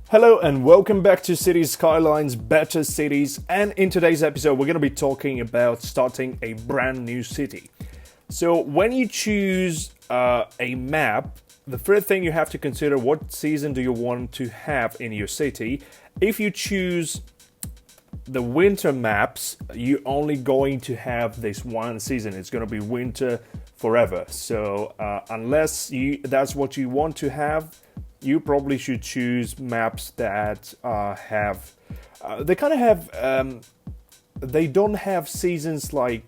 Hello and welcome back to Cities Skylines Better Cities, and in today's episode we're going to be talking about starting a brand new city. So when you choose a map, the first thing you have to consider, what season do you want to have in your city. If you choose the winter maps, you're only going to have this one season. It's going to be winter forever. So unless that's what you want to have, you probably should choose maps that they don't have seasons like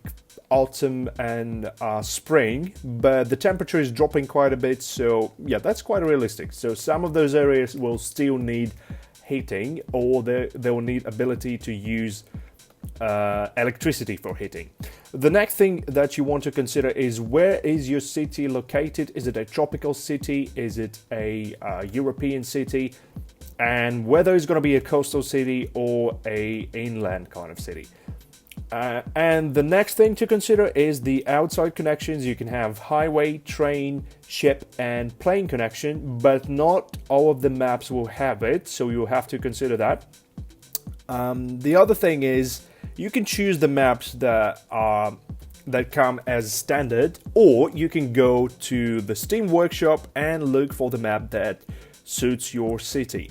autumn and spring, but the temperature is dropping quite a bit, so yeah, that's quite realistic. So some of those areas will still need heating, or they will need ability to use electricity for heating. The next thing that you want to consider is, where is your city located? Is it a tropical city? Is it a European city? And whether it's going to be a coastal city or a inland kind of city. And the next thing to consider is the outside connections. You can have highway, train, ship, and plane connection, but not all of the maps will have it, so you'll have to consider that. The other thing is, you can choose the maps that come as standard, or you can go to the Steam Workshop and look for the map that suits your city.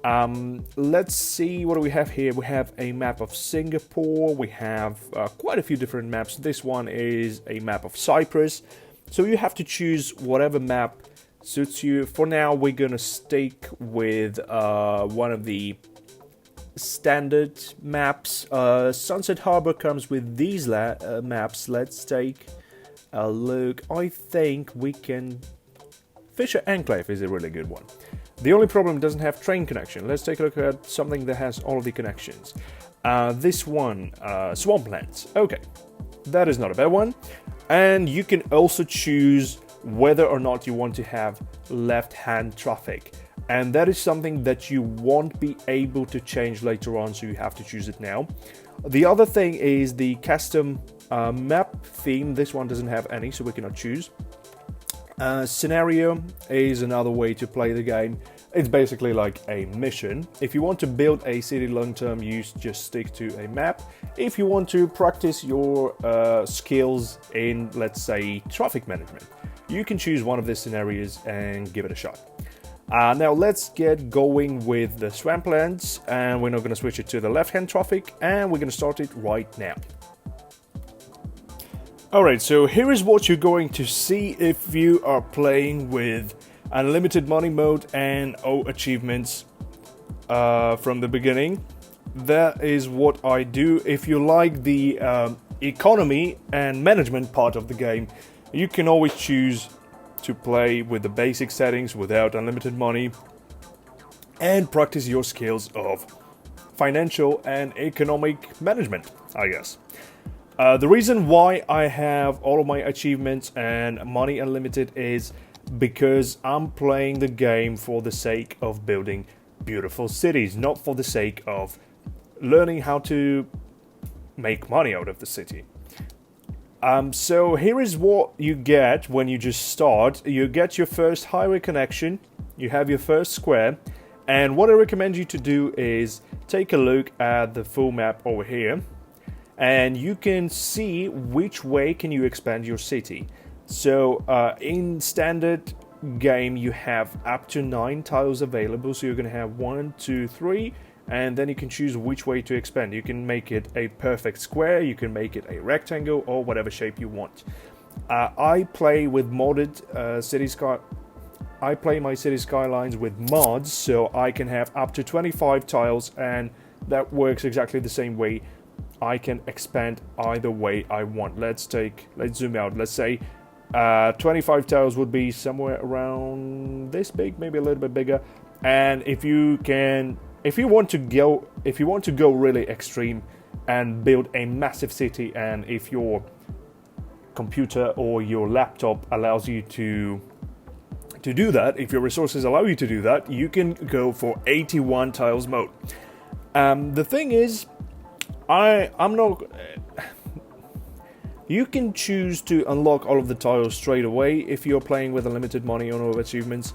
Let's see, what do we have here? We have a map of Singapore. We have quite a few different maps. This one is a map of Cyprus. So you have to choose whatever map suits you. For now, we're gonna stick with one of the standard maps. Sunset Harbor comes with these maps. Let's take a look. I think we can... Fisher Enclave is a really good one. The only problem, doesn't have train connection. Let's take a look at something that has all of the connections. This one, Swamplands. Okay, that is not a bad one. And you can also choose whether or not you want to have left-hand traffic. And that is something that you won't be able to change later on, so you have to choose it now. The other thing is the custom map theme. This one doesn't have any, so we cannot choose. Scenario is another way to play the game. It's basically like a mission. If you want to build a city long term, you just stick to a map. If you want to practice your skills in, let's say, traffic management, you can choose one of the scenarios and give it a shot. Now let's get going with the Swamplands, and we're not going to switch it to the left-hand traffic, and we're going to start it right now. Alright, so here is what you're going to see if you are playing with unlimited money mode and all achievements from the beginning. That is what I do. If you like the economy and management part of the game, you can always choose to play with the basic settings without unlimited money and practice your skills of financial and economic management, I guess. The reason why I have all of my achievements and money unlimited is because I'm playing the game for the sake of building beautiful cities, not for the sake of learning how to make money out of the city. So here is what you get when you just start. You get your first highway connection, you have your first square, and what I recommend you to do is take a look at the full map over here, and you can see which way can you expand your city. So in standard game you have up to 9 tiles available, so you're going to have 1, 2, 3, and then you can choose which way to expand. You can make it a perfect square, you can make it a rectangle, or whatever shape you want. I play with modded I play my city skylines with mods, so I can have up to 25 tiles, and that works exactly the same way. I can expand either way I want. Let's zoom out. Let's say 25 tiles would be somewhere around this big, maybe a little bit bigger. And if you want to go really extreme and build a massive city, and if your computer or your laptop allows you to do that, if your resources allow you to do that, you can go for 81 tiles mode. The thing is, I'm not... You can choose to unlock all of the tiles straight away if you're playing with unlimited money on all achievements.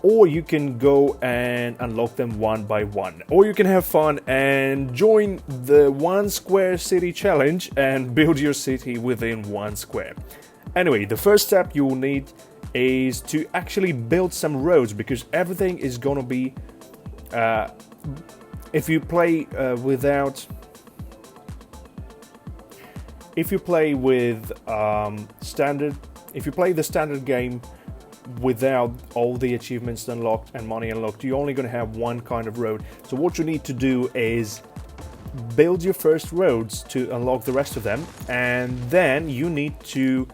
or you can go and unlock them one by one, or you can have fun and join the 1 square city challenge and build your city within 1 square. Anyway, the first step you will need is to actually build some roads, because everything is gonna be if you play the standard game without all the achievements unlocked and money unlocked, you're only going to have one kind of road. So what you need to do is build your first roads to unlock the rest of them, and then you need to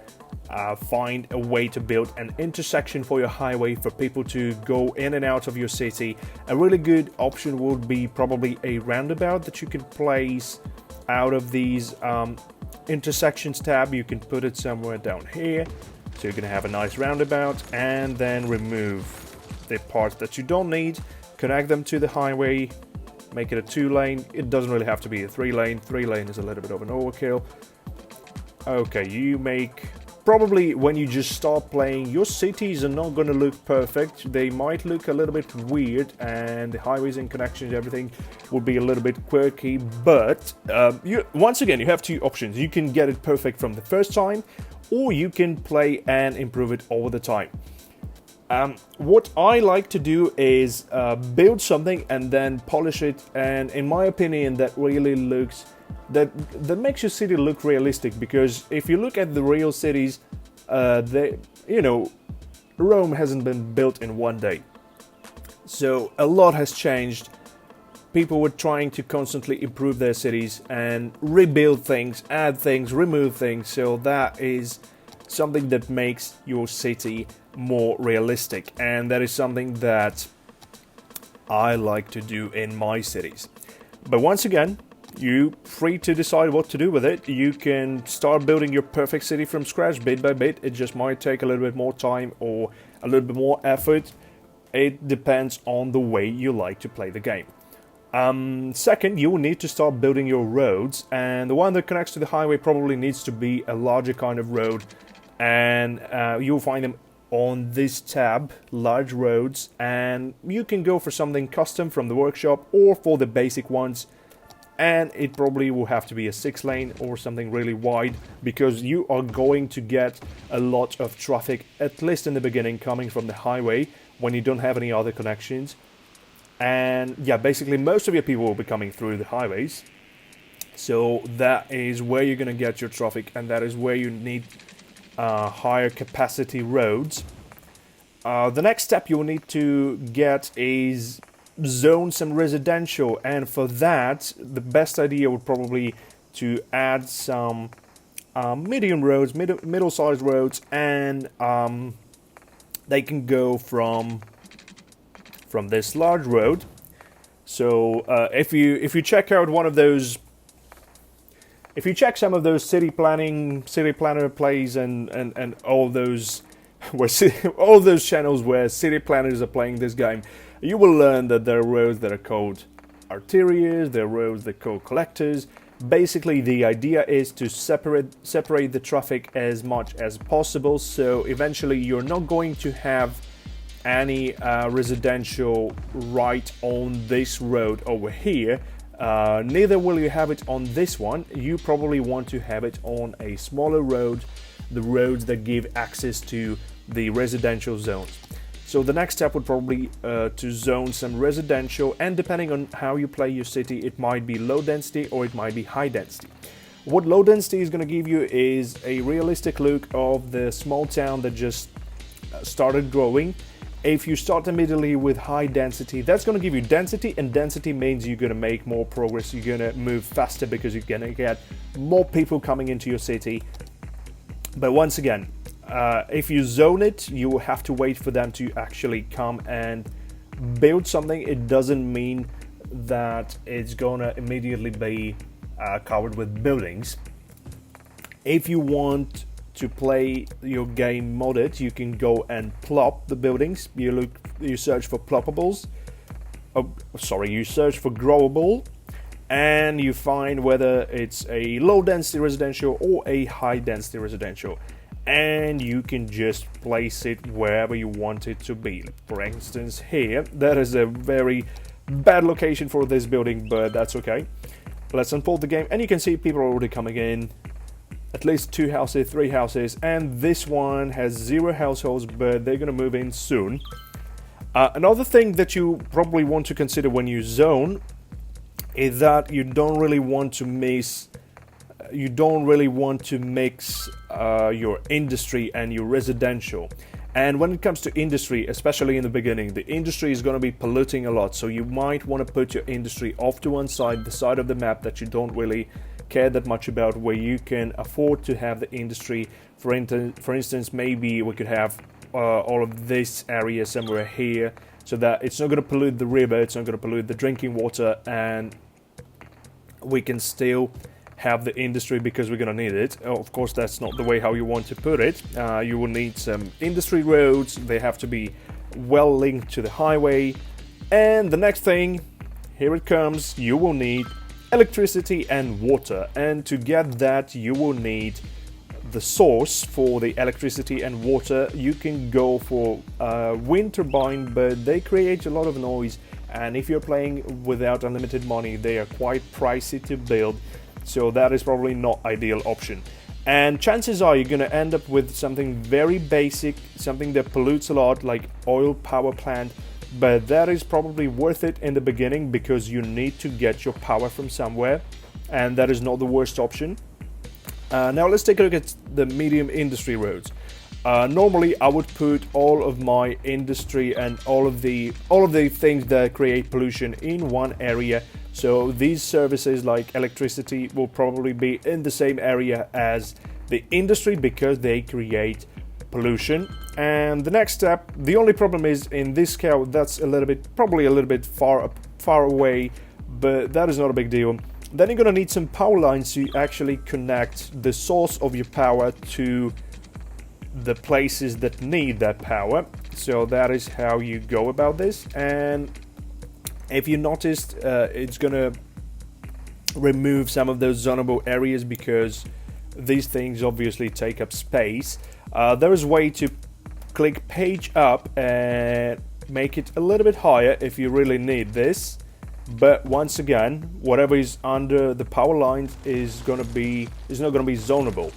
find a way to build an intersection for your highway for people to go in and out of your city. A really good option would be probably a roundabout that you can place out of these intersections tab. You can put it somewhere down here. So you're going to have a nice roundabout, and then remove the parts that you don't need, connect them to the highway, make it a 2-lane. It doesn't really have to be a 3-lane. 3-lane is a little bit of an overkill. Okay, you make... Probably when you just start playing, your cities are not going to look perfect. They might look a little bit weird, and the highways and connections, everything will be a little bit quirky. But once again, you have two options. You can get it perfect from the first time, or you can play and improve it all the time. What I like to do is build something and then polish it, and in my opinion, that really looks... That makes your city look realistic, because if you look at the real cities, Rome hasn't been built in one day. So a lot has changed. People were trying to constantly improve their cities and rebuild things, add things, remove things. So that is something that makes your city more realistic, and that is something that I like to do in my cities. But once again, you're free to decide what to do with it. You can start building your perfect city from scratch bit by bit. It just might take a little bit more time or a little bit more effort. It depends on the way you like to play the game. Second, you will need to start building your roads, and the one that connects to the highway probably needs to be a larger kind of road, and you'll find them on this tab, large roads, and you can go for something custom from the workshop or for the basic ones. And it probably will have to be a 6-lane or something really wide, because you are going to get a lot of traffic, at least in the beginning, coming from the highway when you don't have any other connections. And yeah, basically most of your people will be coming through the highways. So that is where you're going to get your traffic, and that is where you need higher capacity roads. The next step you'll need to get is zone some residential, and for that the best idea would probably to add some medium roads, middle-sized roads, and they can go from this large road. So if you check out one of those, if you check some of those city planner plays and all those all those channels where city planners are playing this game, you will learn that there are roads that are called arterias, there are roads that are called collectors. Basically, the idea is to separate the traffic as much as possible, so eventually you're not going to have any residential right on this road over here. Neither will you have it on this one. You probably want to have it on a smaller road, the roads that give access to the residential zones. So the next step would probably to zone some residential, and depending on how you play your city, it might be low density or it might be high density. What low density is going to give you is a realistic look of the small town that just started growing. If you start immediately with high density, that's going to give you density, and density means you're going to make more progress, you're going to move faster because you're going to get more people coming into your city. But once again, if you zone it, you will have to wait for them to actually come and build something. It doesn't mean that it's gonna immediately be covered with buildings. If you want to play your game modded, you can go and plop the buildings. You search for ploppables. You search for growable, and you find whether it's a low density residential or a high density residential. and you can just place it wherever you want it to be. For instance, here, that is a very bad location for this building, but that's okay. Let's unfold the game, and you can see people are already coming in. At least 2 houses, 3 houses, and this one has 0 households, but they're gonna move in soon. Another thing that you probably want to consider when you zone is that you don't really want to mix your industry and your residential. And when it comes to industry, especially in the beginning, the industry is going to be polluting a lot, so you might want to put your industry off to one side, the side of the map that you don't really care that much about, where you can afford to have the industry. For instance, maybe we could have all of this area somewhere here, so that it's not going to pollute the river, it's not going to pollute the drinking water, and we can still have the industry because we're going to need it. Of course, that's not the way how you want to put it. You will need some industry roads, they have to be well linked to the highway. And the next thing, here it comes, you will need electricity and water. And to get that, you will need the source for the electricity and water. You can go for wind turbine, but they create a lot of noise, and if you're playing without unlimited money, they are quite pricey to build, so that is probably not ideal option. And chances are you're going to end up with something very basic, something that pollutes a lot, like oil power plant, but that is probably worth it in the beginning because you need to get your power from somewhere, and that is not the worst option. Now let's take a look at the medium industry roads. Normally I would put all of my industry and all of the things that create pollution in one area. So these services like electricity will probably be in the same area as the industry because they create pollution. And the next step, the only problem is in this scale that's probably a little bit far away, but that is not a big deal. Then you're gonna need some power lines to actually connect the source of your power to the places that need that power. So that is how you go about this. And if you noticed, it's gonna remove some of those zonable areas because these things obviously take up space. There is a way to click page up and make it a little bit higher if you really need this. But once again, whatever is under the power lines is not gonna be zonable.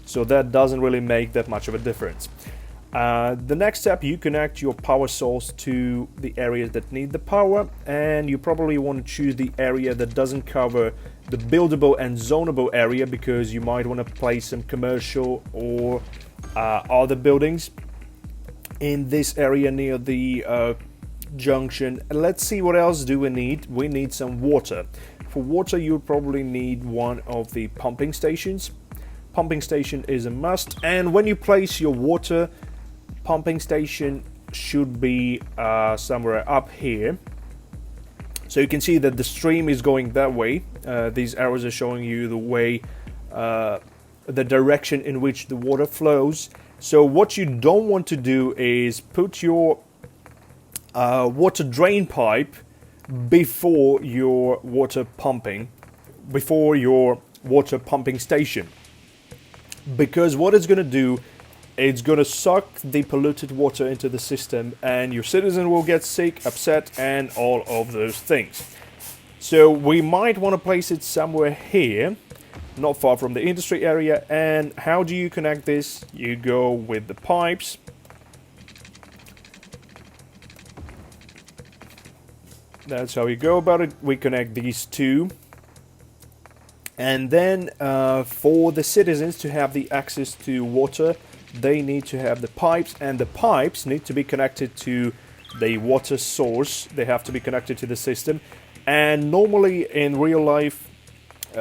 So that doesn't really make that much of a difference. The next step, you connect your power source to the areas that need the power, and you probably want to choose the area that doesn't cover the buildable and zonable area because you might want to place some commercial or other buildings in this area near the junction. Let's see, what else do we need? We need some water. For water, you'll probably need one of the pumping stations. Pumping station is a must, and when you place your water, pumping station should be somewhere up here. So you can see that the stream is going that way. These arrows are showing you the way, the direction in which the water flows. So what you don't want to do is put your water drain pipe before your water pumping station. Because what it's going to do, it's going to suck the polluted water into the system, and your citizen will get sick, upset, and all of those things. So we might want to place it somewhere here, not far from the industry area. And how do you connect this? You go with the pipes. That's how you go about it. We connect these two. And then for the citizens to have the access to water, they need to have the pipes, and the pipes need to be connected to the water source. They have to be connected to the system. And normally in real life,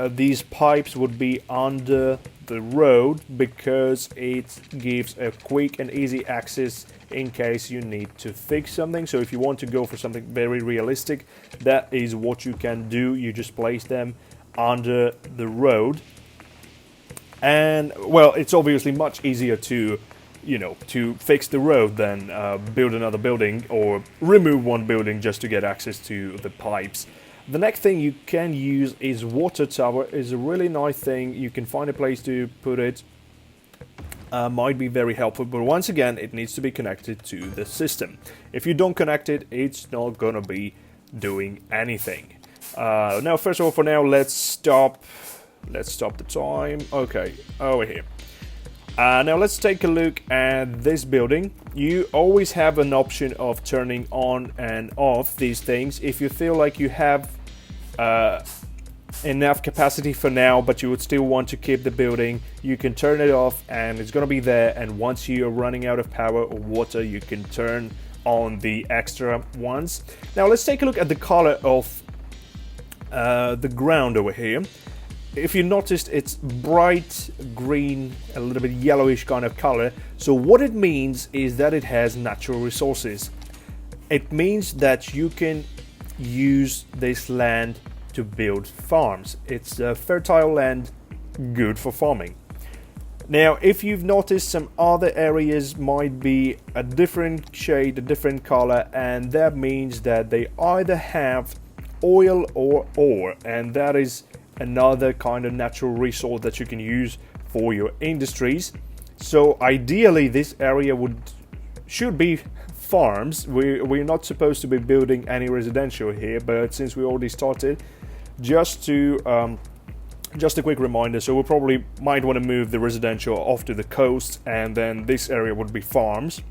these pipes would be under the road because it gives a quick and easy access in case you need to fix something. So if you want to go for something very realistic, that is what you can do. You just place them under the road, and well, it's obviously much easier to fix the road than build another building or remove one building just to get access to the pipes. The next thing you can use is water tower. Is a really nice thing. You can find a place to put it, might be very helpful, but once again, it needs to be connected to the system. If you don't connect it, it's not gonna be doing anything. Now, first of all, for now, let's stop the time. Okay, over here. Now let's take a look at this building. You always have an option of turning on and off these things if you feel like you have enough capacity for now, but you would still want to keep the building. You can turn it off and it's gonna be there, and once you're running out of power or water, you can turn on the extra ones. Now let's take a look at the color of the ground over here. If you noticed, it's bright green, a little bit yellowish kind of color. So what it means is that it has natural resources. It means that you can use this land to build farms. It's a fertile land, good for farming. Now, if you've noticed, some other areas might be a different shade, a different color, and that means that they either have oil or ore, and that is another kind of natural resource that you can use for your industries. So ideally, this area should be farms. We're not supposed to be building any residential here, but since we already started, just a quick reminder, so we probably might want to move the residential off to the coast, and then this area would be farms.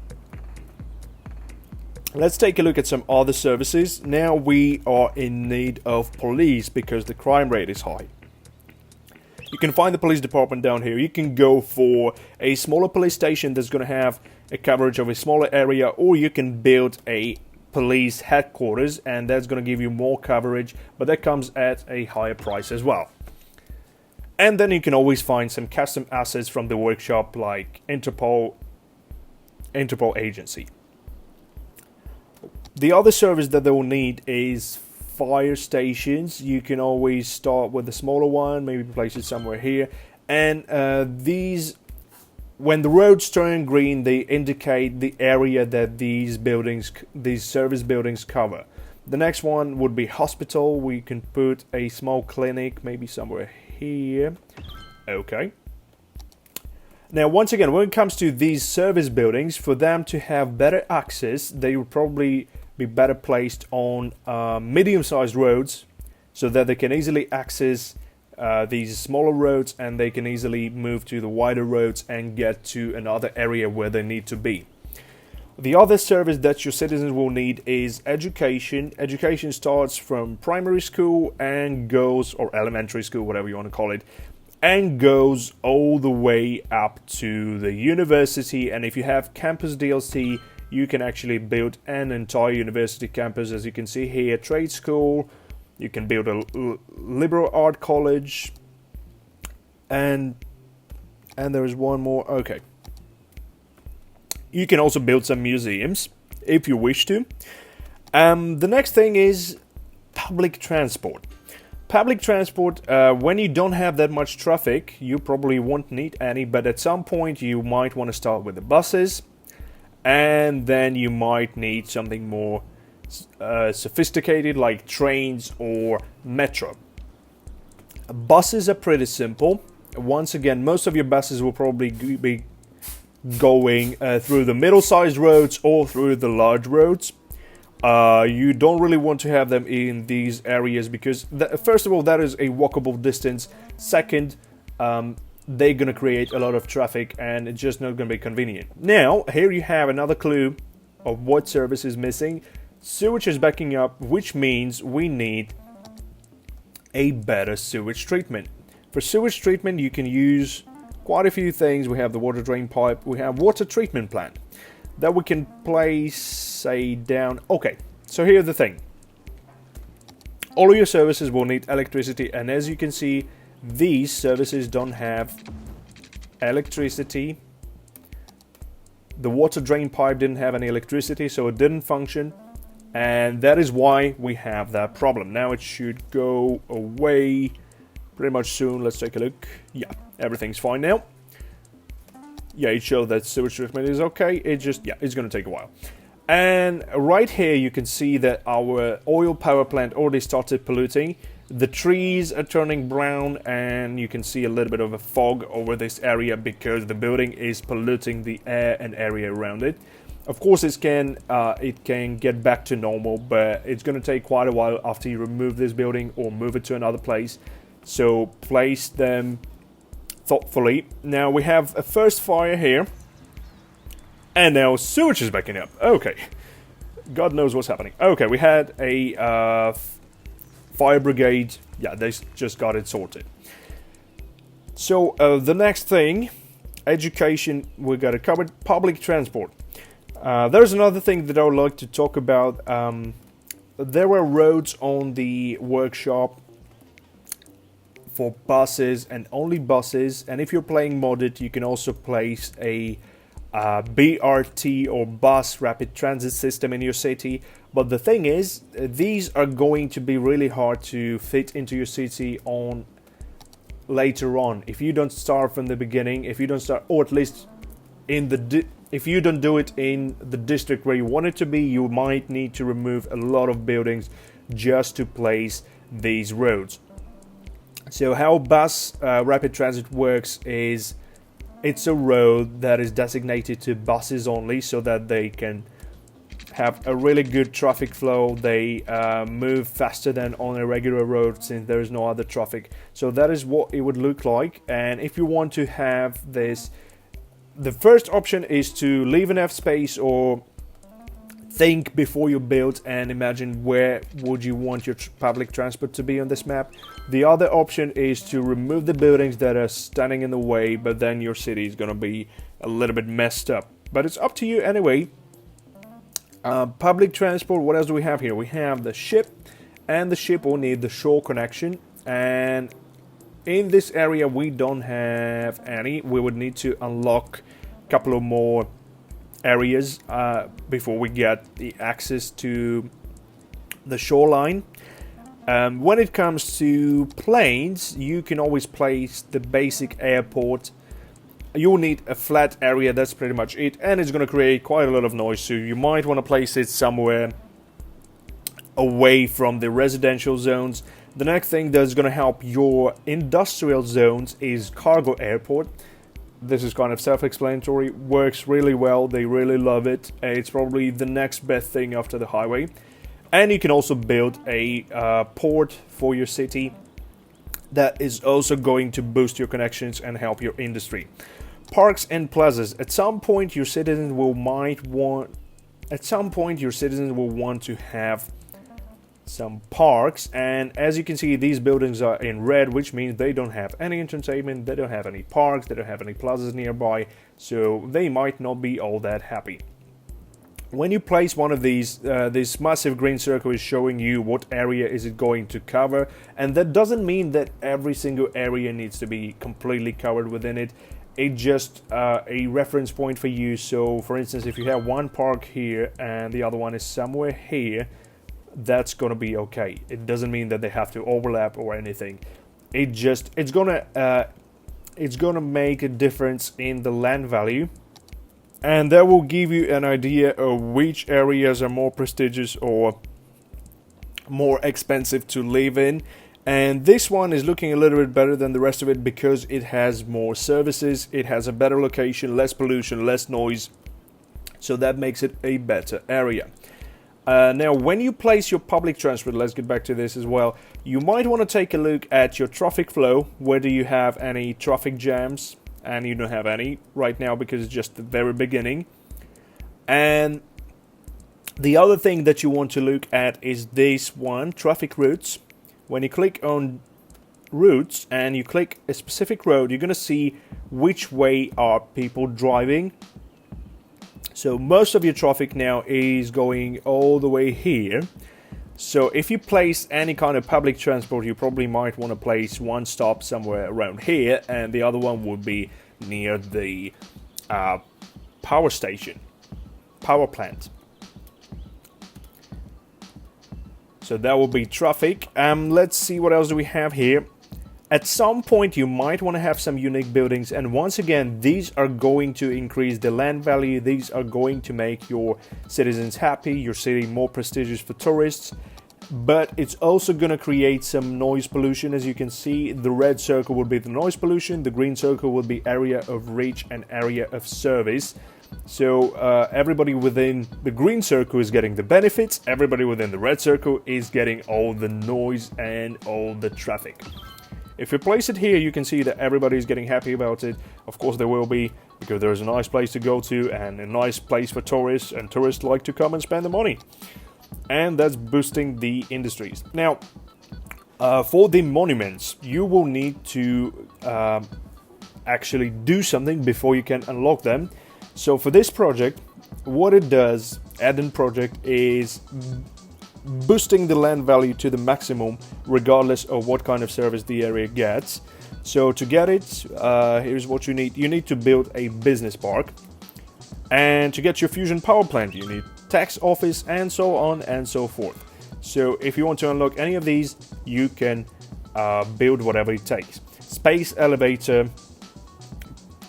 Let's take a look at some other services. Now we are in need of police because the crime rate is high. You can find the police department down here. You can go for a smaller police station that's going to have a coverage of a smaller area, or you can build a police headquarters, and that's going to give you more coverage, but that comes at a higher price as well. And then you can always find some custom assets from the workshop, like Interpol agency. The other service that they will need is fire stations. You can always start with a smaller one, maybe place it somewhere here. And these, when the roads turn green, they indicate the area that these service buildings cover. The next one would be hospital. We can put a small clinic, maybe somewhere here. Okay. Now, once again, when it comes to these service buildings, for them to have better access, they would probably be better placed on medium-sized roads, so that they can easily access these smaller roads, and they can easily move to the wider roads and get to another area where they need to be. The other service that your citizens will need is education. Education starts from primary school and goes, or elementary school, whatever you want to call it, and goes all the way up to the university. And if you have campus DLC, you can actually build an entire university campus. As you can see here, trade school, you can build a liberal art college, and there is one more. Okay. You can also build some museums if you wish to. The next thing is public transport. Public transport, when you don't have that much traffic, you probably won't need any, but at some point you might want to start with the buses, and then you might need something more sophisticated like trains or metro. Buses are pretty simple. Once again, most of your buses will probably be going through the middle-sized roads or through the large roads. You don't really want to have them in these areas because, first of all, that is a walkable distance. Second, they're going to create a lot of traffic and it's just not going to be convenient. Now, here you have another clue of what service is missing. Sewage is backing up, which means we need a better sewage treatment. For sewage treatment, you can use quite a few things. We have the water drain pipe, we have water treatment plant that we can place, say, down. Okay, so here's the thing. All of your services will need electricity, and as you can see, these services don't have electricity. The water drain pipe didn't have any electricity, so it didn't function, and that is why we have that problem. Now it should go away pretty much soon. Let's take a look. Yeah, everything's fine now. Yeah, it shows that sewage treatment is okay. It just, yeah, it's going to take a while. And right here you can see that our oil power plant already started polluting. The trees are turning brown, and you can see a little bit of a fog over this area because the building is polluting the air and area around it. Of course it can get back to normal, but it's going to take quite a while after you remove this building or move it to another place. So place them thoughtfully. Now we have a first fire here. And now sewage is backing up. Okay. God knows what's happening. Okay, we had a fire brigade. Yeah, they just got it sorted. So the next thing, education, we got it covered. Public transport. There's another thing that I would like to talk about. There were roads on the workshop for buses and only buses. And if you're playing modded, you can also place a BRT or bus rapid transit system in your city. But the thing is, these are going to be really hard to fit into your city on later on. If you don't start from the beginning, if you don't start, or at least in the if you don't do it in the district where you want it to be, you might need to remove a lot of buildings just to place these roads. So how bus rapid transit works is, it's a road that is designated to buses only so that they can have a really good traffic flow. They move faster than on a regular road since there is no other traffic. So that is what it would look like. And if you want to have this, the first option is to leave enough space or think before you build and imagine where would you want your public transport to be on this map. The other option is to remove the buildings that are standing in the way, but then your city is going to be a little bit messed up. But it's up to you anyway. Public transport, what else do we have here? We have the ship, and the ship will need the shore connection. And in this area we don't have any. We would need to unlock a couple of more areas before we get the access to the shoreline. When it comes to planes, you can always place the basic airport. You'll need a flat area, that's pretty much it, and it's going to create quite a lot of noise, so you might want to place it somewhere away from the residential zones. The next thing that's going to help your industrial zones is cargo airport. This is kind of self-explanatory, works really well, they really love it. It's probably the next best thing after the highway. And you can also build a port for your city that is also going to boost your connections and help your industry. Parks and plazas. At some point your citizens will want to have some parks, and as you can see, these buildings are in red, which means they don't have any entertainment, they don't have any parks, they don't have any plazas nearby, so they might not be all that happy. When you place one of these, this massive green circle is showing you what area is it going to cover, and that doesn't mean that every single area needs to be completely covered within it. It's just a reference point for you. So for instance, if you have one park here and the other one is somewhere here, that's gonna be okay. It doesn't mean that they have to overlap or anything. It's gonna make a difference in the land value, and that will give you an idea of which areas are more prestigious or more expensive to live in. And this one is looking a little bit better than the rest of it because it has more services, it has a better location, less pollution, less noise, so that makes it a better area. Now, when you place your public transport, let's get back to this as well, you might want to take a look at your traffic flow, whether you have any traffic jams, and you don't have any right now because it's just the very beginning. And the other thing that you want to look at is this one, traffic routes. When you click on routes and you click a specific road, you're going to see which way are people driving. So most of your traffic now is going all the way here. So if you place any kind of public transport, you probably might want to place one stop somewhere around here, and the other one would be near the power station, power plant. So that will be traffic. Let's see what else do we have here. At some point you might want to have some unique buildings, and once again these are going to increase the land value, these are going to make your citizens happy, your city more prestigious for tourists, but it's also going to create some noise pollution. As you can see, the red circle will be the noise pollution, the green circle will be area of reach and area of service. So everybody within the green circle is getting the benefits, everybody within the red circle is getting all the noise and all the traffic. If you place it here, you can see that everybody is getting happy about it. Of course there will be, because there is a nice place to go to and a nice place for tourists, and tourists like to come and spend the money. And that's boosting the industries. Now, for the monuments, you will need to actually do something before you can unlock them. So for this project, what it does, add-in project, is boosting the land value to the maximum regardless of what kind of service the area gets. So to get it, here's what you need. You need to build a business park, and to get your fusion power plant you need tax office, and so on and so forth. So if you want to unlock any of these, you can build whatever it takes. Space elevator,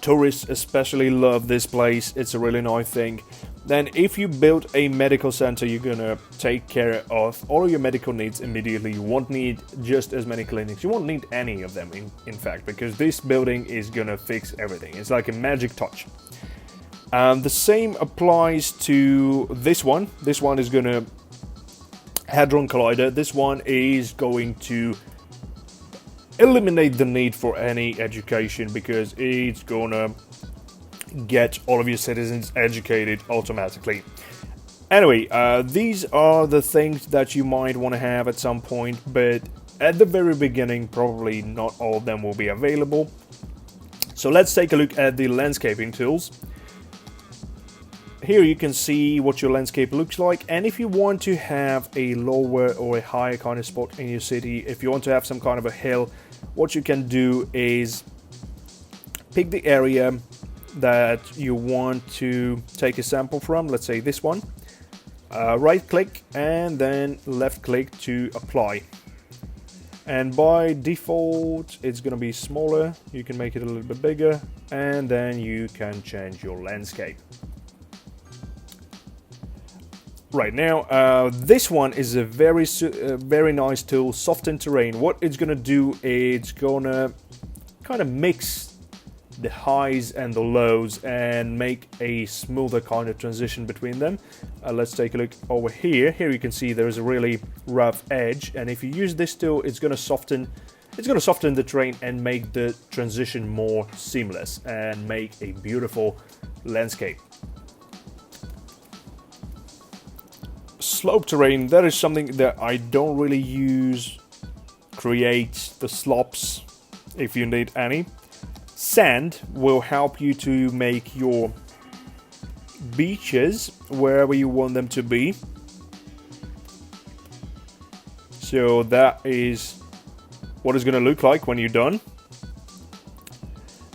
tourists especially love this place, it's a really nice thing. Then if you build a medical center, you're gonna take care of all of your medical needs immediately. You won't need just as many clinics, you won't need any of them in fact, because this building is gonna fix everything. It's like a magic touch. The same applies to this one. This one is gonna Hadron Collider. This one is going to eliminate the need for any education, because it's gonna get all of your citizens educated automatically. Anyway, these are the things that you might want to have at some point, but at the very beginning probably not all of them will be available. So let's take a look at the landscaping tools. Here you can see what your landscape looks like, and if you want to have a lower or a higher kind of spot in your city, if you want to have some kind of a hill, what you can do is pick the area that you want to take a sample from, let's say this one, right click and then left click to apply, and by default it's going to be smaller. You can make it a little bit bigger, and then you can change your landscape. Right now, this one is a very nice tool, Soften Terrain. What it's gonna do, it's gonna kind of mix the highs and the lows and make a smoother kind of transition between them. Let's take a look over here. Here you can see there is a really rough edge, and if you use this tool, it's gonna soften the terrain and make the transition more seamless and make a beautiful landscape. Slope terrain, that is something that I don't really use. Create the slopes if you need any. Sand will help you to make your beaches wherever you want them to be. So that is what it's going to look like when you're done.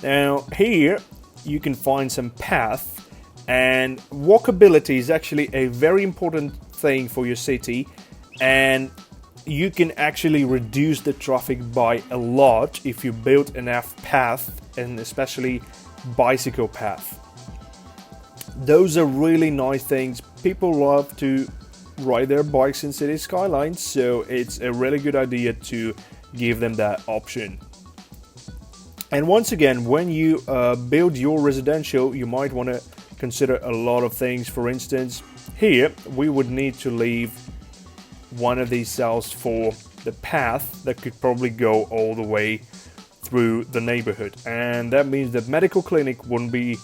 Now here you can find some path, and walkability is actually a very important thing for your city, and you can actually reduce the traffic by a lot if you build enough path, and especially bicycle path. Those are really nice things. People love to ride their bikes in city skylines, so it's a really good idea to give them that option. And once again, when you build your residential, you might want to consider a lot of things. For instance, here we would need to leave one of these cells for the path that could probably go all the way through the neighborhood, and that means that medical clinic wouldn't be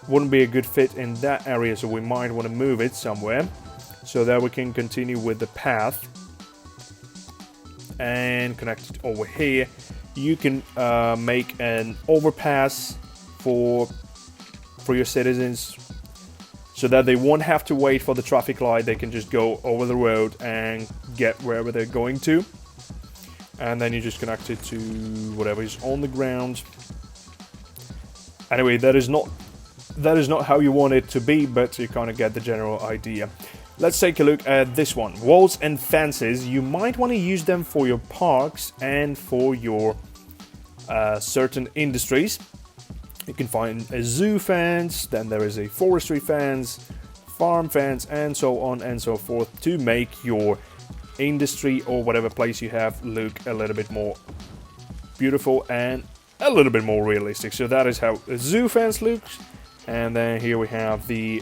a good fit in that area, so we might want to move it somewhere so that we can continue with the path and connect it over here. You can make an overpass for your citizens, so that they won't have to wait for the traffic light. They can just go over the road and get wherever they're going to. And then you just connect it to whatever is on the ground. Anyway, that is not how you want it to be, but you kind of get the general idea. Let's take a look at this one. Walls and fences. You might want to use them for your parks and for your certain industries. You can find a zoo fence, then there is a forestry fence, farm fence, and so on and so forth to make your industry or whatever place you have look a little bit more beautiful and a little bit more realistic. So that is how a zoo fence looks. And then here we have the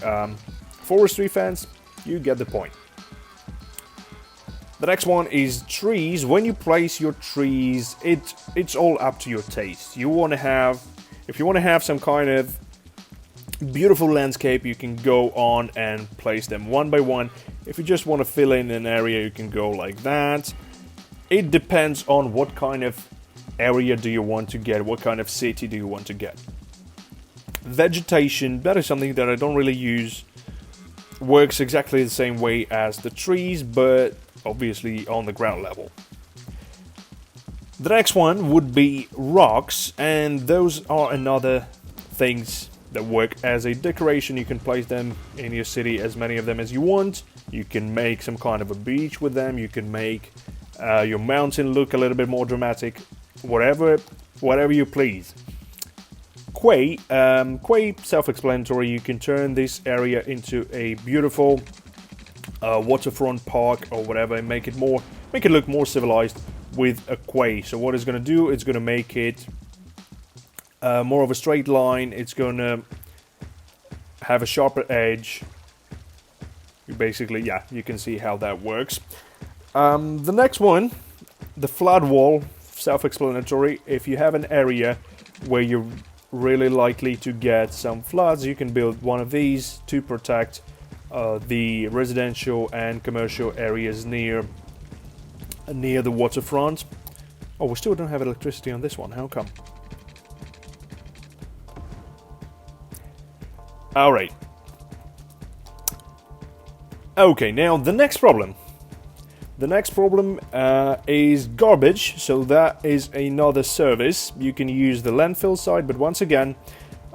forestry fence. You get the point. The next one is trees. When you place your trees, it's all up to your taste. You want to have, if you want to have some kind of beautiful landscape, you can go on and place them one by one. If you just want to fill in an area, you can go like that. It depends on what kind of area do you want to get, what kind of city do you want to get. Vegetation, that is something that I don't really use. Works exactly the same way as the trees, but obviously on the ground level. The next one would be rocks, and those are another things that work as a decoration. You can place them in your city, as many of them as you want. You can make some kind of a beach with them. You can make your mountain look a little bit more dramatic. Whatever you please. Quay, self-explanatory. You can turn this area into a beautiful waterfront park or whatever, and make it look more civilized with a quay. So what it's going to do, it's going to make it more of a straight line. It's going to have a sharper edge. Basically, you can see how that works. The next one, the flood wall, self-explanatory. If you have an area where you're really likely to get some floods, you can build one of these to protect the residential and commercial areas near the waterfront. Oh, we still don't have electricity on this one. How come? Alright. Okay, now the next problem. The next problem is garbage. So that is another service. You can use the landfill side, but once again,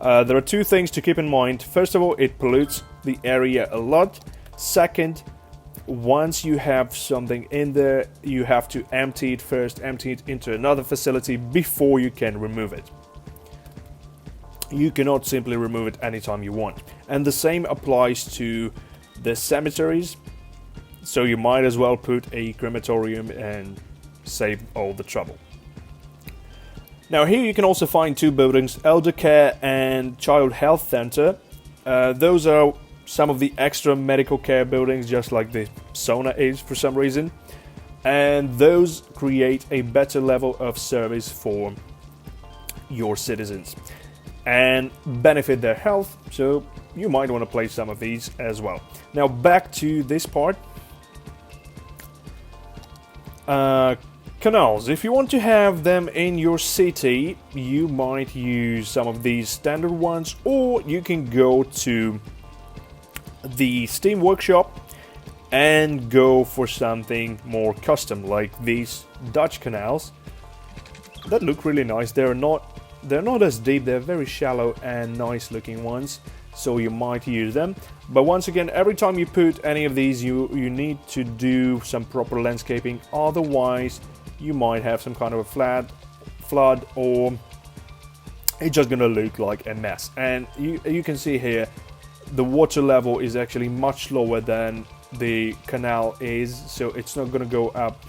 there are two things to keep in mind. First of all, it pollutes the area a lot. Second, once you have something in there, you have to empty it first, empty it into another facility before you can remove it. You cannot simply remove it anytime you want. And the same applies to the cemeteries. So you might as well put a crematorium and save all the trouble. Now here you can also find two buildings, Elder Care and Child Health Center. Those are some of the extra medical care buildings, just like the sauna is for some reason. And those create a better level of service for your citizens and benefit their health, so you might want to place some of these as well. Now back to this part. Canals. If you want to have them in your city, you might use some of these standard ones, or you can go to the Steam Workshop and go for something more custom, like these Dutch canals that look really nice. They're not as deep, they're very shallow and nice looking ones, so you might use them. But once again, every time you put any of these, you need to do some proper landscaping, otherwise you might have some kind of a flood, or it's just gonna look like a mess. And you can see here the water level is actually much lower than the canal is, so it's not gonna go up,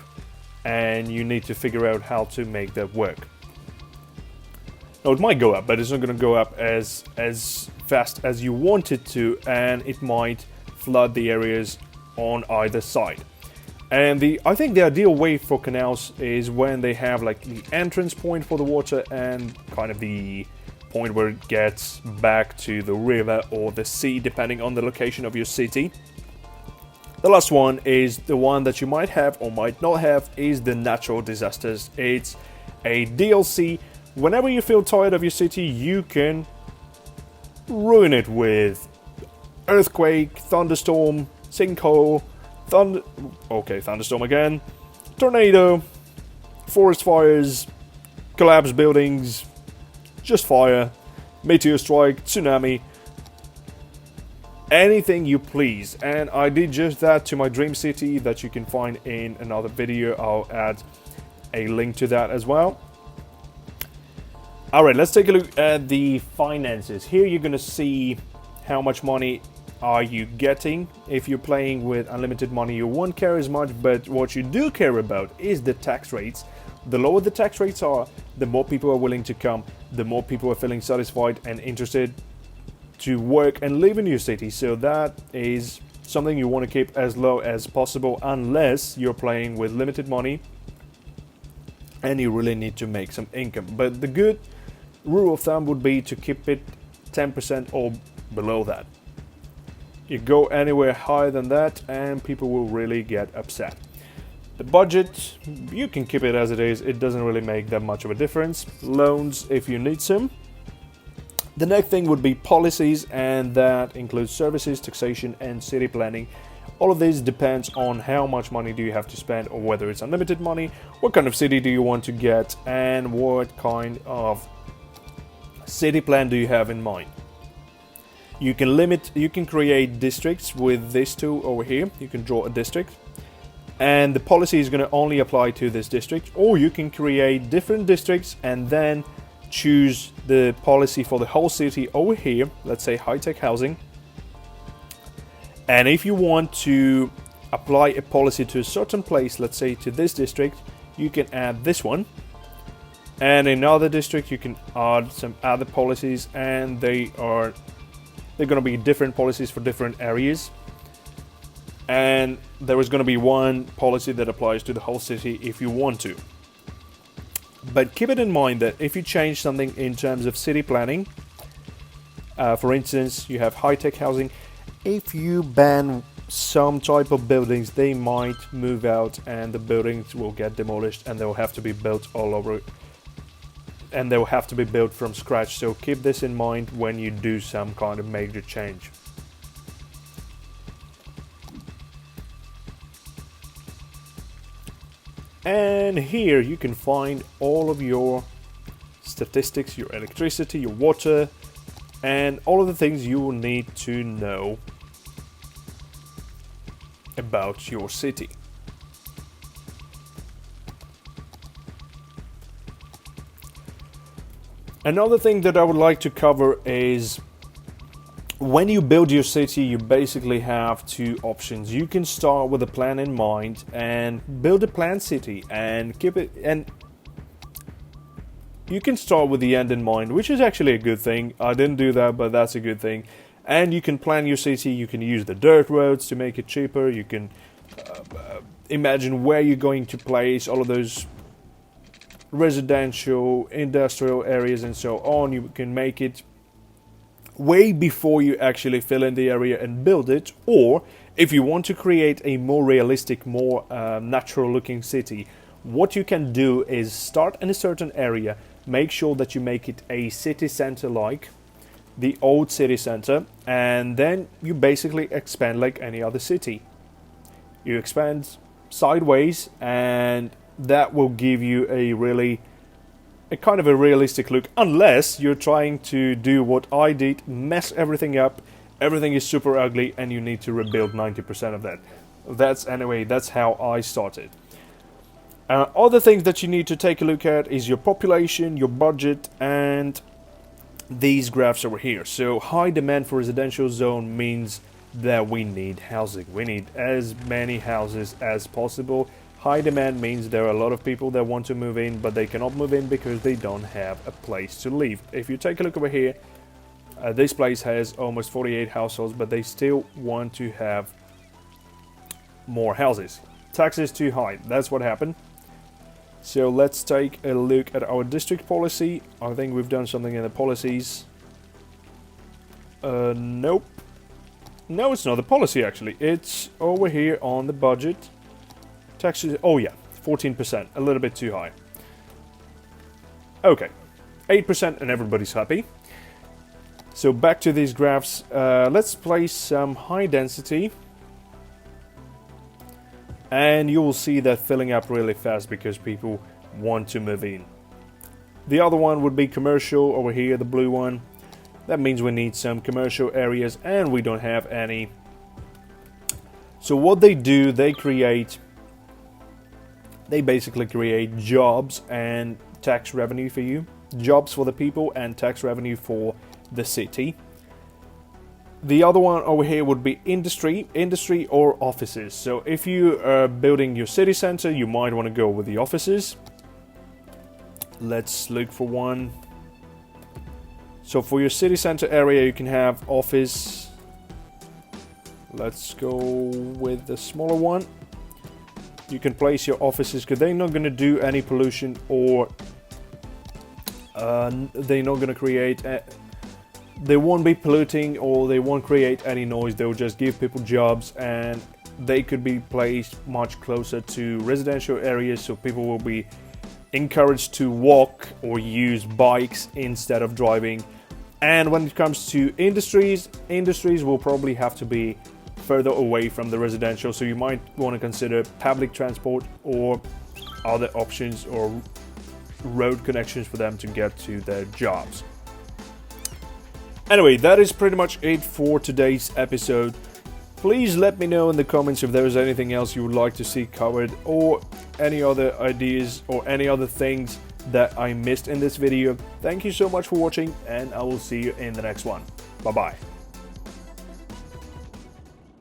and you need to figure out how to make that work. No, it might go up, but it's not going to go up as fast as you want it to, and it might flood the areas on either side. And I think the ideal way for canals is when they have like the entrance point for the water and kind of the point where it gets back to the river or the sea, depending on the location of your city. The last one is the one that you might have or might not have, is the natural disasters. It's a DLC. Whenever you feel tired of your city, you can ruin it with earthquake, thunderstorm, sinkhole, thunderstorm again, tornado, forest fires, collapsed buildings, just fire, meteor strike, tsunami. anything you please. And I did just that to my dream city that you can find in another video. I'll add a link to that as well. Alright, let's take a look at the finances. Here you're gonna see how much money are you getting. If you're playing with unlimited money, you won't care as much, but what you do care about is the tax rates. The lower the tax rates are, the more people are willing to come, the more people are feeling satisfied and interested to work and live in your city. So that is something you want to keep as low as possible, unless you're playing with limited money and you really need to make some income. But the good rule of thumb would be to keep it 10% or below that. You go anywhere higher than that and people will really get upset. The budget, you can keep it as it is. It doesn't really make that much of a difference. Loans if you need some. The next thing would be policies, and that includes services, taxation and city planning. All of this depends on how much money do you have to spend, or whether it's unlimited money, what kind of city do you want to get, and what kind of city plan do you have in mind. You can create districts with this tool over here. You can draw a district, and the policy is going to only apply to this district, or you can create different districts and then choose the policy for the whole city over here. Let's say high-tech housing. And if you want to apply a policy to a certain place, let's say to this district, you can add this one. And in another district you can add some other policies, and they're going to be different policies for different areas. And there is going to be one policy that applies to the whole city if you want to. But keep it in mind that if you change something in terms of city planning, for instance, you have high-tech housing, if you ban some type of buildings, they might move out and the buildings will get demolished and they'll have to be built all over, and they'll have to be built from scratch. So keep this in mind when you do some kind of major change. And here you can find all of your statistics, your electricity, your water, and all of the things you will need to know about your city. Another thing that I would like to cover is when you build your city, you basically have two options. You can start with a plan in mind and build a planned city and keep it, and you can start with the end in mind, which is actually a good thing. I didn't do that, but that's a good thing. And you can plan your city. You can use the dirt roads to make it cheaper. You can imagine where you're going to place all of those residential, industrial areas and so on. You can make it way before you actually fill in the area and build it. Or if you want to create a more realistic, more natural looking city, what you can do is start in a certain area, make sure that you make it a city center like the old city center, and then you basically expand like any other city. You expand sideways, and that will give you a kind of a realistic look, unless you're trying to do what I did, mess everything up, everything is super ugly and you need to rebuild 90% of that. That's how I started. Other things that you need to take a look at is your population, your budget, and these graphs over here. So high demand for residential zone means that we need housing. We need as many houses as possible. High demand means there are a lot of people that want to move in, but they cannot move in because they don't have a place to live. If you take a look over here, this place has almost 48 households, but they still want to have more houses. Taxes too high, that's what happened. So let's take a look at our district policy. I think we've done something in the policies. Nope. No, it's not the policy actually. It's over here on the budget. Taxes, oh yeah, 14%, a little bit too high. Okay, 8% and everybody's happy. So back to these graphs, let's place some high density. And you will see that filling up really fast because people want to move in. The other one would be commercial over here, the blue one. That means we need some commercial areas, and we don't have any. So what they do, they basically create jobs and tax revenue for you. Jobs for the people and tax revenue for the city. The other one over here would be industry or offices. So if you are building your city center, you might want to go with the offices. Let's look for one. So for your city center area, you can have office. Let's go with the smaller one. You can place your offices because they're not going to do any pollution, or they're not going to create. They won't be polluting, or they won't create any noise. They'll just give people jobs, and they could be placed much closer to residential areas, so people will be encouraged to walk or use bikes instead of driving. And when it comes to industries will probably have to be further away from the residential, so you might want to consider public transport or other options or road connections for them to get to their jobs. Anyway, that is pretty much it for today's episode. Please let me know in the comments if there is anything else you would like to see covered, or any other ideas or any other things that I missed in this video. Thank you so much for watching, and I will see you in the next one. Bye bye.